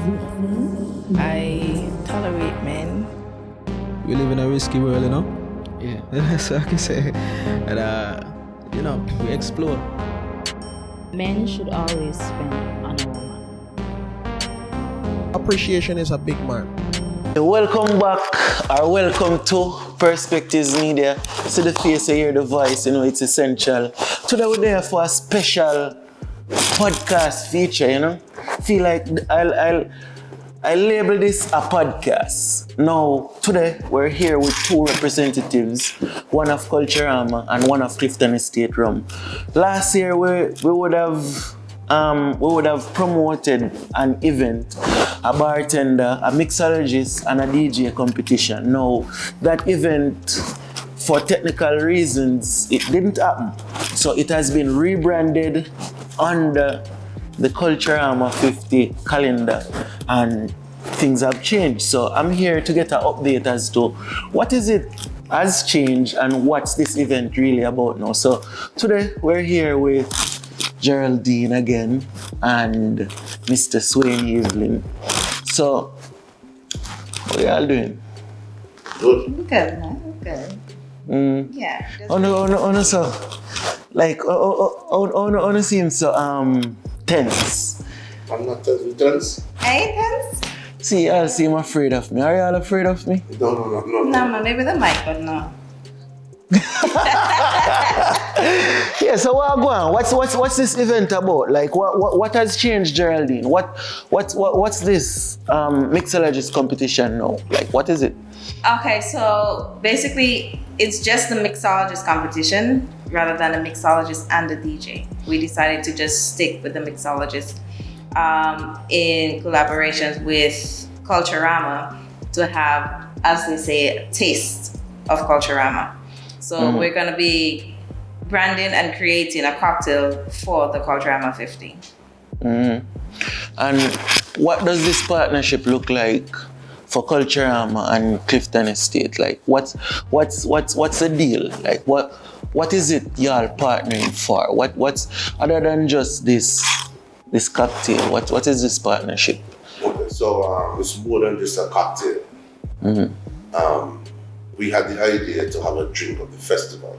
I tolerate men. We live in a risky world, you know? Yeah. So I can say, and you know, we explore. Men should always spend on a woman. Appreciation is a big man. Welcome back, or welcome to Perspectives Media. See the face, you hear the voice, you know, it's essential. Today we're there for a special podcast feature, you know. Feel like I label this a podcast. Now, today we're here with two representatives, one of CULTURAMA and one of Clifton Estate Rum. Last year we would have promoted an event, a bartender, a mixologist, and a DJ competition. Now, that event, for technical reasons, it didn't happen. So it has been rebranded under the CULTURAMA 50 calendar, and things have changed. So I'm here to get an update as to what is it has changed and what's this event really about now. So today we're here with Geraldine again and Mr. Swaine, Evelyn. So what are y'all doing? Good, man. Good. Yeah. Oh no, so like oh seems so tense. I'm not tense. Hey, tense? See, y'all seem afraid of me. Are y'all afraid of me? No. No, maybe the mic, but no. Yeah, so what go on? What's this event about? Like what has changed, Geraldine? What's this mixologist competition now? Like what is it? Okay, so basically it's just the mixologist competition rather than a mixologist and a DJ. We decided to just stick with the mixologist in collaborations with CULTURAMA to have, as they say, a taste of CULTURAMA. So we're going to be branding and creating a cocktail for the CULTURAMA 50. And what does this partnership look like for CULTURAMA and Clifton Estate? Like what's the deal? Like what is it y'all partnering for? What's other than just this cocktail? What is this partnership? Okay, so it's more than just a cocktail. We had the idea to have a drink of the festival.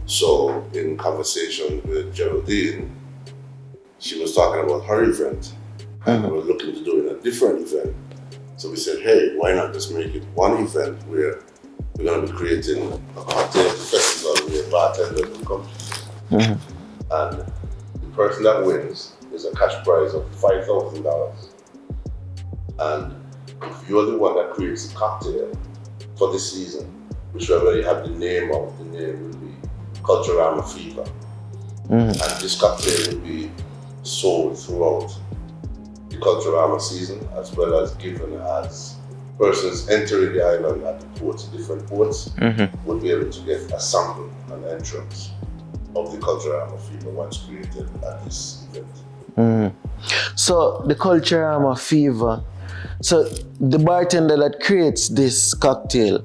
So in conversation with Geraldine, she was talking about her event, and we were looking to do a different event. So we said, hey, why not just make it one event where we're going to be creating a cocktail festival where bartenders will come. And the person that wins is a cash prize of $5,000. And if you're the one that creates a cocktail for this season, which we already have the name of, the name will be CULTURAM FEVER. And this cocktail will be sold throughout the CULTURAMA season, as well as given as persons entering the island at the ports, different ports, will be able to get a sample and entrance of the CULTURAMA FEVER once created at this event. So the CULTURAMA FEVER, so the bartender that creates this cocktail,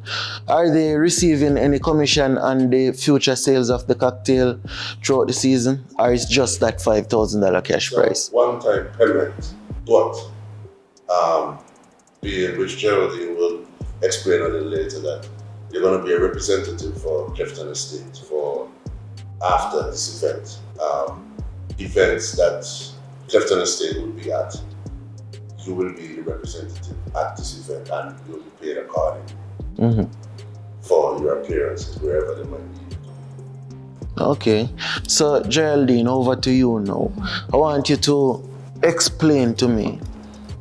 are they receiving any commission on the future sales of the cocktail throughout the season, or is just that $5,000 cash prize? One-time payment, but being which Geraldine will explain a little later that you're going to be a representative for Clifton Estate for after this event. Events that Clifton Estate will be at, you will be the representative at this event and you'll be paid according for your appearances wherever they might be. Okay, so Geraldine, over to you now. I want you to explain to me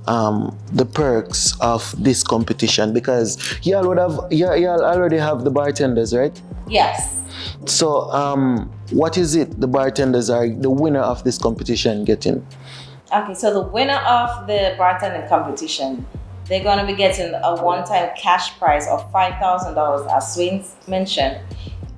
the perks of this competition, because y'all already have the bartenders, right? Yes. So what is it the bartenders are the winner of this competition getting? Okay, so the winner of the bartending competition, they're going to be getting a one-time cash prize of $5,000, as Swayne mentioned.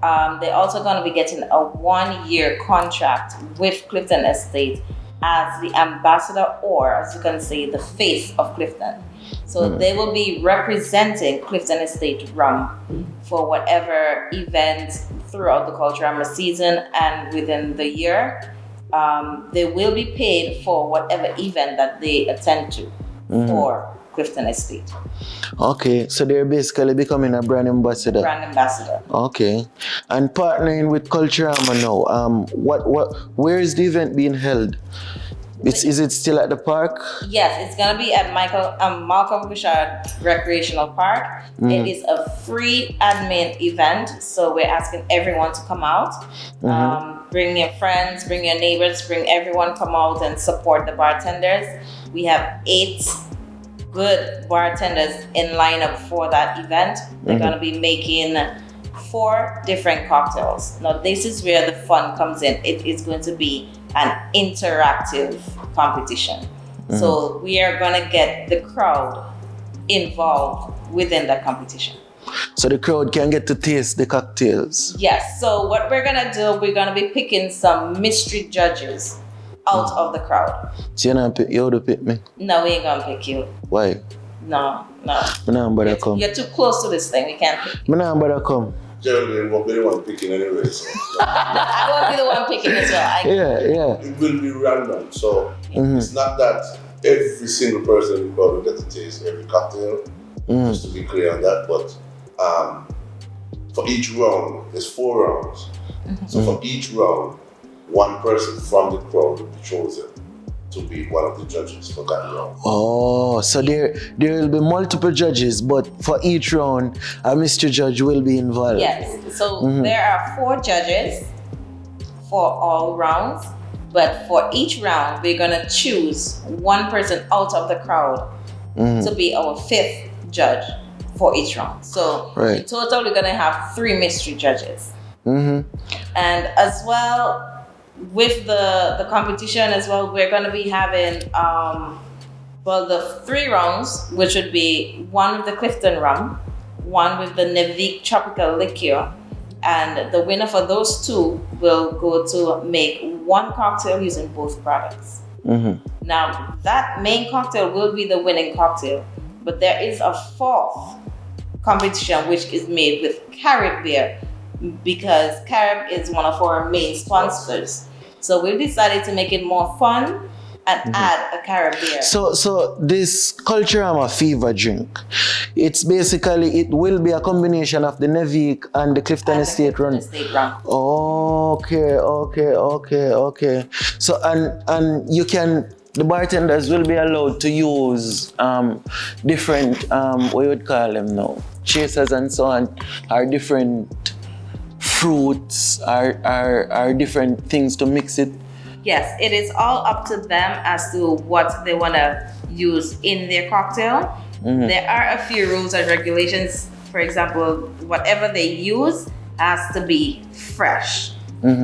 They're also going to be getting a 1-year contract with Clifton Estate as the ambassador, or as you can say, the face of Clifton. So they will be representing Clifton Estate Rum for whatever event throughout the CULTURAMA season and within the year. they will be paid for whatever event that they attend to for Clifton Estate. Okay, so they're basically becoming a brand ambassador. Brand ambassador. Okay, and partnering with Culturama now. Where is the event being held? Is it still at the park? Yes, it's gonna be at Malcolm Bouchard Recreational Park. It is a free admin event, so we're asking everyone to come out. Bring your friends, bring your neighbors, bring everyone, come out and support the bartenders. We have 8 good bartenders in lineup for that event. They're gonna be making 4 different cocktails. Now this is where the fun comes in. It is going to be an interactive competition. So we are gonna get the crowd involved within that competition. So the crowd can get to taste the cocktails. Yes, so what we're gonna do, we're gonna be picking some mystery judges out of the crowd. So you would pick me? No, we ain't gonna pick you. Why? No. But come. You're too close to this thing, we can't pick you. But come. Geraldine won't be the one picking anyway, so I won't be the one picking as well. Yeah. it will be random. So it's not that every single person in the crowd will get to taste every cocktail, just to be clear on that. But for each round, there's 4 rounds. So for each round, one person from the crowd will be chosen to be one of the judges for that round. Oh, so there will be multiple judges, but for each round, a mystery judge will be involved. Yes, so there are 4 judges for all rounds, but for each round, we're gonna choose one person out of the crowd to be our 5th judge for each round. So in total, we're gonna have 3 mystery judges. And as well, with the competition as well, we're going to be having the 3 rounds, which would be 1 with the Clifton Rum, 1 with the Nevis Tropical Liqueur, and the winner for those 2 will go to make 1 cocktail using both products. Now that main cocktail will be the winning cocktail, but there is a 4th competition which is made with Carib beer, because Carib is one of our main sponsors. So we decided to make it more fun and add a Carib beer. So this Culturama Fever drink, it will be a combination of the Nevis and the Clifton Estate Rum. Okay. So and you can, the bartenders will be allowed to use different what you would call them now, chasers and so on, are different fruits, are different things to mix it. Yes, it is all up to them as to what they want to use in their cocktail. There are a few rules and regulations. For example, whatever they use has to be fresh.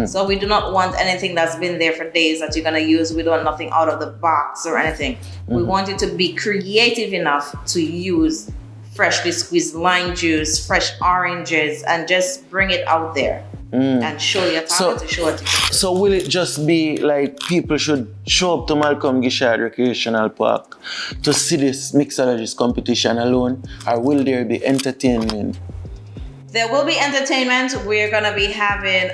So we do not want anything that's been there for days that you're going to use. We don't want nothing out of the box or anything. We want it to be creative enough to use freshly squeezed lime juice, fresh oranges, and just bring it out there and show your talent, to show it. So will it just be like people should show up to Malcolm Bouchard Recreational Park to see this mixologist competition alone, or will there be entertainment? There will be entertainment. We're gonna be having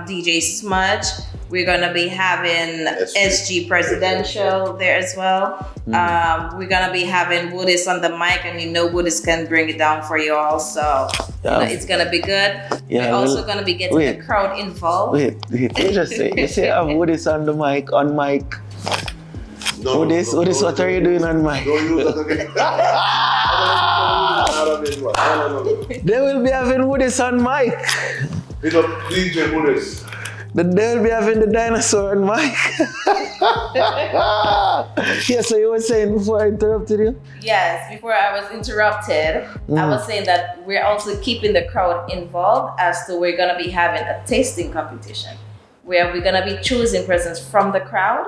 DJ Smudge. We're gonna be having SG Presidential there as well. We're gonna be having Woodis on the mic, and Woodis can bring it down for you all. So it's gonna be good. Yeah, we're also gonna be getting the crowd involved. Wait, you just say I have Woodis on the mic, on mic. Woodis, what are you doing on mic? Don't use that again. They will be having Woodis on mic. Big up DJ Woodis. They will be having the dinosaur on mic. Yeah, so you were saying before I interrupted you? Yes, before I was interrupted, I was saying that we're also keeping the crowd involved, as to we're gonna be having a tasting competition where we're gonna be choosing persons from the crowd,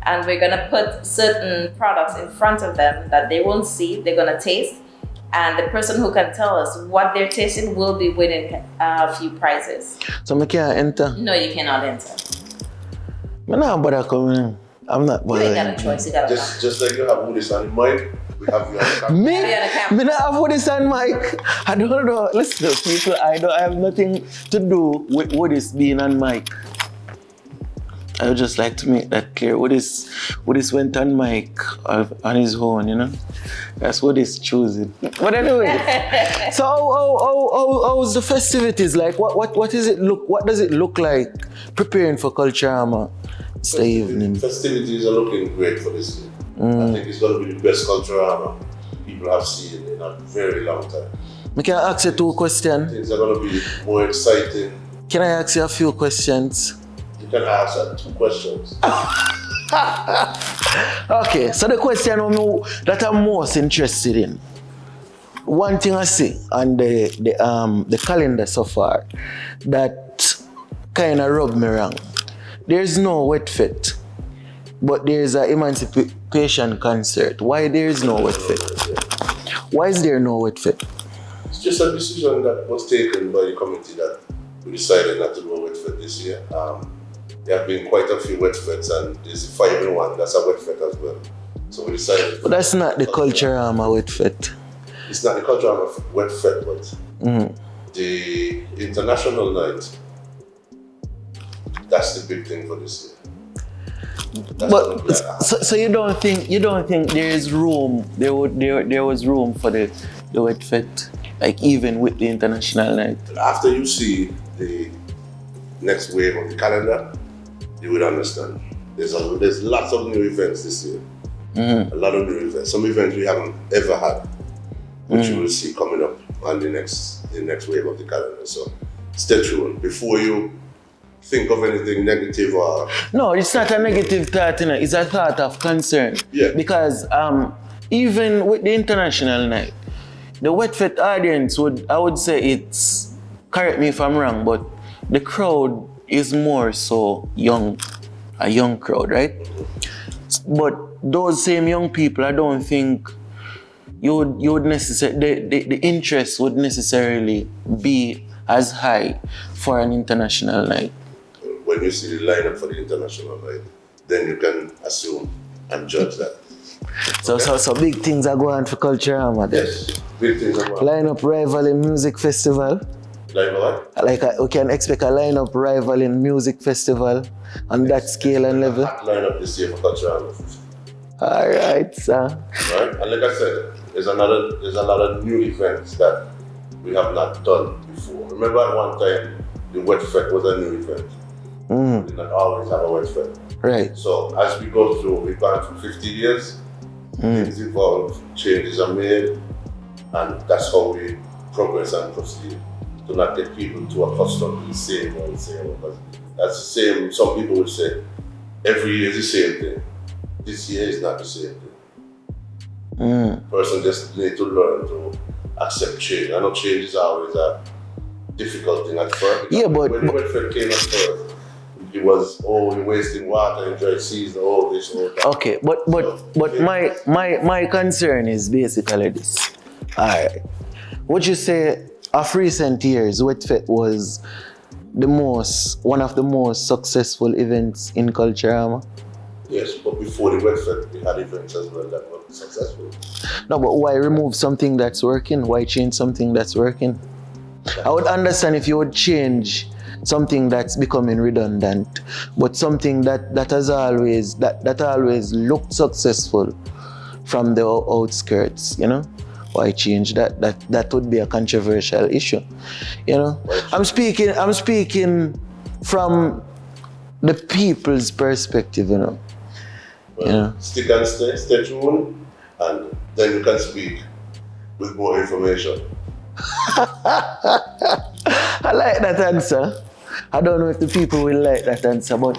and we're gonna put certain products in front of them that they won't see, they're gonna taste, and the person who can tell us what they're tasting will be winning a few prizes. So I can't enter? No, you cannot enter. I'm not bother coming. I'm not bothering. You ain't got a choice, you gotta come. Just like you have Woodis on the mic, we have you on the camera. Me? Me not have Woodis on mic. I don't know. Listen, people, I have nothing to do with Woodis being on mic. I I would just like to make that clear. Woodis went on mic on his own, you know. That's what he's choosing. But anyway, so how's the festivities like? What does it look like preparing for Culturama this evening? Festivities are looking great for this year. I think it's going to be the best Culturama people have seen in a very long time. Can I ask you 2 questions? Things are going to be more exciting. Can I ask you a few questions? You can ask 2 questions. Okay, so the question that I'm most interested in, one thing I see on the calendar so far that kind of rubbed me wrong. There's no wet fit, but there's an emancipation concert. Why there is no wet fit? Why is there no wet fit? It's just a decision that was taken by the committee that we decided not to do a wet fit this year. There have been quite a few wet fits, and there's a 5-in-1 that's a wet fit as well. So we decided. But that's not the Culturama wet fit. It's not the Culturama wet fit, but the international night. That's the big thing for this year. But so you don't think there is room? There was room for the wet fit, like even with the international night. After you see the next wave of the calendar, you would understand. There's lots of new events this year. A lot of new events. Some events we haven't ever had, which you will see coming up on the next wave of the calendar. So stay tuned before you think of anything negative or. No, it's not a negative thought, you know. It's a thought of concern. Yeah. Because even with the international night, the wet fit audience I would say it's, correct me if I'm wrong, but the crowd is more so a young crowd, right? But those same young people, I don't think you would necessarily, the interest would necessarily be as high for an international night. When you see the lineup for the international night, then you can assume and judge that. So big things are going for Culturama then. Yes, big things are going. Lineup rival in music festival. Like what? We can expect a lineup rival in music festival on that scale and level. Lineup this year for Culturama. All right, sir. Right, and like I said, there's a lot of new events that we have not done before. Remember at one time, the Wet Fest was a new event. We did not always have a Wet Fest. Right. So as we go through, we've gone through 50 years, things evolve, changes are made, and that's how we progress and proceed. To not get people too accustomed to the same one, because that's the same. Some people would say every year is the same thing. This year is not the same thing. Person just need to learn to accept change. I know change is always a difficult thing at first. Yeah, but when the Wet Fest came at first, it was you're wasting water in dry season, this, that. Okay, but my concern is basically this. Alright. Would you say of recent years, Wet Fest was one of the most successful events in Culturama? Yes, but before the Wet Fest, we had events as well that were successful. No, but why remove something that's working? Why change something that's working? I would understand if you would change something that's becoming redundant, but something that has always looked successful from the outskirts, you know? Why change that? That would be a controversial issue, you know? I'm speaking from the people's perspective, you know. Well, stick and stay tuned, and then you can speak with more information. I like that answer. I don't know if the people will like that answer, but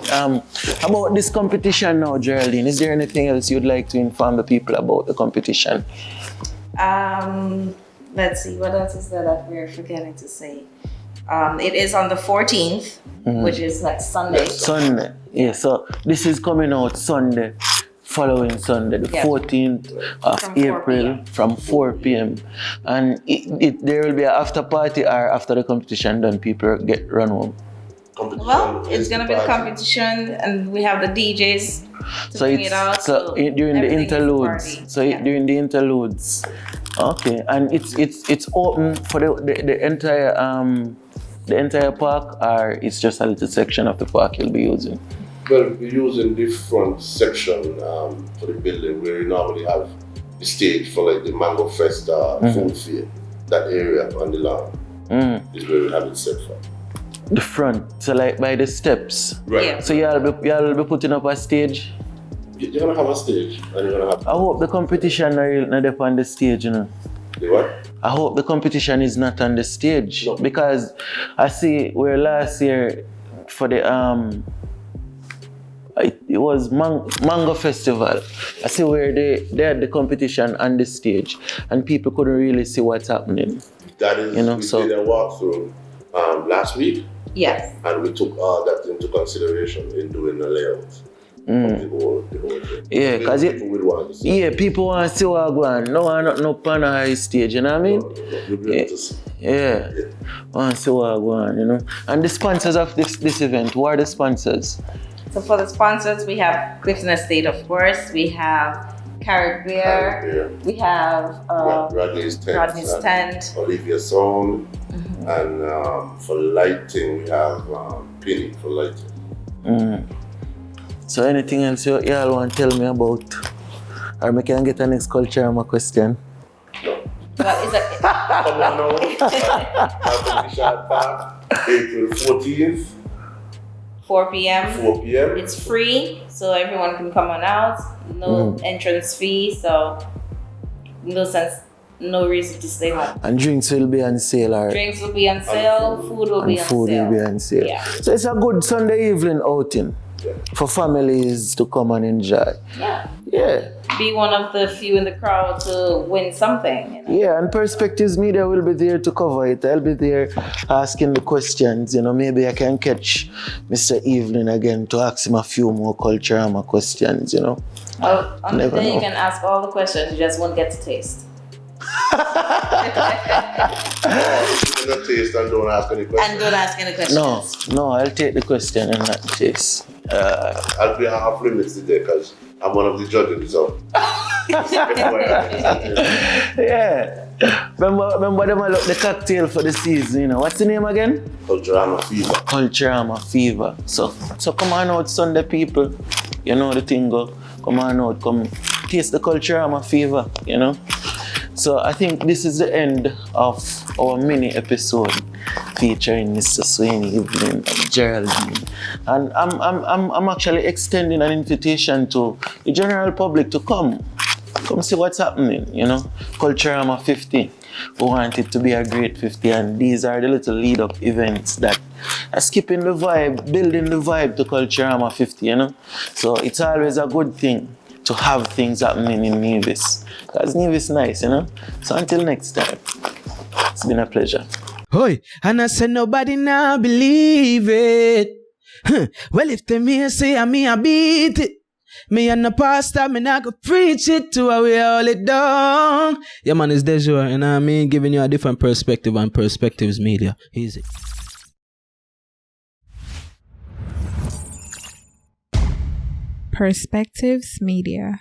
about this competition now, Geraldine, is there anything else you'd like to inform the people about the competition? Let's see, what else is there that we're forgetting to say? It is on the 14th, which is next Sunday. Sunday, yeah. So this is coming out Sunday, following Sunday, the 14th of April from 4 p.m. And there will be an after party, or after the competition done, people get run home. Well, it's gonna be a competition, and we have the DJs to bring it out. So during the interludes. During the interludes. Okay, and it's open for the entire park, or it's just a little section of the park you'll be using? Well, we're using the front section for the building where you normally have the stage for like the Mango Festa food fair. That area on the lawn is where we have it set for. The front, so like by the steps. Right. Yeah. So y'all be putting up a stage. You're gonna have a stage and you're gonna have. I hope the competition not up on the stage, you know. The what? I hope the competition is not on the stage No. because I see where last year for the it was Mango Festival. I see where they had the competition on the stage and people couldn't really see what's happening. That is, You know, we so- did a walkthrough last week, Yes. and we took all that into consideration in doing the layout of the whole thing. Yeah, 'cause people will want to see. Yeah, people want to see what going on. No one not no on a high stage, you know what I mean? You'll be able to see. Yeah. Want to see what going on, you know? And the sponsors of this event, who are the sponsors? So for the sponsors, we have Clifton Estate, of course. We have Carrot Beer. We have Radley's tent. Rodney's and Tent. Olivia Sound. And for lighting, we have Penny for lighting. So anything else y'all want to tell me about? Or we can get a next Culturama question. Well, is it, Come on now. Competition Park, April 14th, 4 p.m. 4 p.m. It's free, so everyone can come on out. No entrance fee, so no reason to stay home. And drinks will be on sale, or Drinks will be on sale, food will be on food sale. will be on sale. Yeah. So it's a good Sunday evening outing for families to come and enjoy. Yeah. Yeah. Be one of the few in the crowd to win something. You know? Yeah, and Perspectives Media will be there to cover it. I'll be there asking the questions. You know, maybe I can catch Mr. Evelyn again to ask him a few more Culturama questions, you know. Well, on the Never day know. you can ask all the questions, you just won't get to taste. You cannot taste and don't ask any questions. And don't ask any questions. No, I'll take the question and not taste. I'll be off limits today because I'm one of the judges, so. Yeah. Remember them look the cocktail for the season, you know. What's the name again? Culturama Fever. Culturama Fever. So come on out, Sunday people. You know the thing go. Come on out, come taste the Culturama Fever, you know. So I think this is the end of our mini episode featuring Mr. Swayne, Evelyn, and Geraldine. And I'm actually extending an invitation to the general public to come see what's happening, you know. Culturama 50. We want it to be a great 50, and these are the little lead-up events that are skipping the vibe, building the vibe to Culturama 50, you know. So it's always a good thing to have things happening in Nevis. Because Nevis is nice, you know. So until next time, it's been a pleasure. Hoy, and I said nobody now believe it. Well, if they me say I me I beat it. Me and the pastor, me not go preach it to how we all it down. Yeah, man, it's Dejour, and I mean giving you a different perspective on Perspectives Media. Easy. Perspectives Media.